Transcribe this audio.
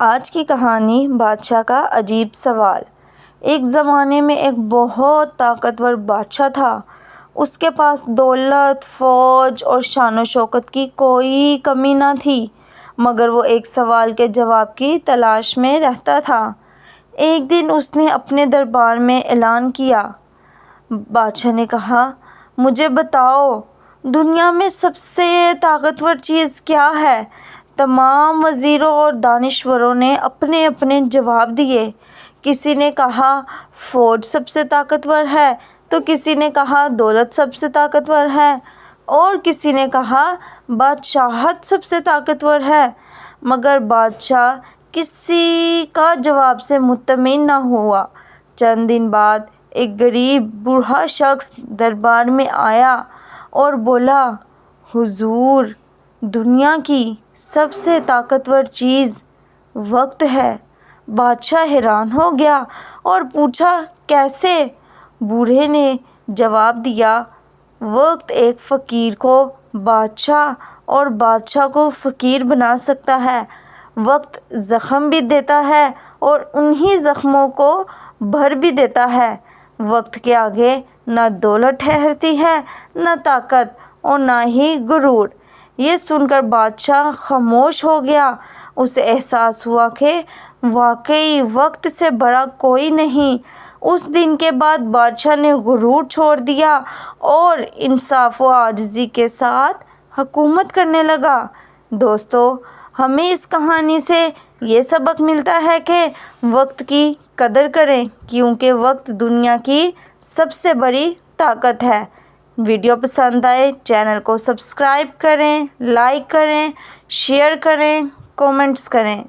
آج کی کہانی بادشاہ کا عجیب سوال۔ ایک زمانے میں ایک بہت طاقتور بادشاہ تھا۔ اس کے پاس دولت، فوج اور شان و شوکت کی کوئی کمی نہ تھی، مگر وہ ایک سوال کے جواب کی تلاش میں رہتا تھا۔ ایک دن اس نے اپنے دربار میں اعلان کیا۔ بادشاہ نے کہا، مجھے بتاؤ، دنیا میں سب سے طاقتور چیز کیا ہے؟ تمام وزیروں اور دانشوروں نے اپنے اپنے جواب دیے۔ کسی نے کہا فوج سب سے طاقتور ہے، تو کسی نے کہا دولت سب سے طاقتور ہے، اور کسی نے کہا بادشاہت سب سے طاقتور ہے، مگر بادشاہ کسی کا جواب سے مطمئن نہ ہوا۔ چند دن بعد ایک غریب بوڑھا شخص دربار میں آیا اور بولا، حضور، دنیا کی سب سے طاقتور چیز وقت ہے۔ بادشاہ حیران ہو گیا اور پوچھا، کیسے؟ بوڑھے نے جواب دیا، وقت ایک فقیر کو بادشاہ اور بادشاہ کو فقیر بنا سکتا ہے۔ وقت زخم بھی دیتا ہے اور انہی زخموں کو بھر بھی دیتا ہے۔ وقت کے آگے نہ دولت ٹھہرتی ہے، نہ طاقت اور نہ ہی غرور۔ یہ سن کر بادشاہ خاموش ہو گیا۔ اسے احساس ہوا کہ واقعی وقت سے بڑا کوئی نہیں۔ اس دن کے بعد بادشاہ نے غرور چھوڑ دیا اور انصاف و عاجزی کے ساتھ حکومت کرنے لگا۔ دوستو، ہمیں اس کہانی سے یہ سبق ملتا ہے کہ وقت کی قدر کریں، کیونکہ وقت دنیا کی سب سے بڑی طاقت ہے۔ ویڈیو پسند آئے چینل کو سبسکرائب کریں، لائک کریں، شیئر کریں، کامنٹس کریں۔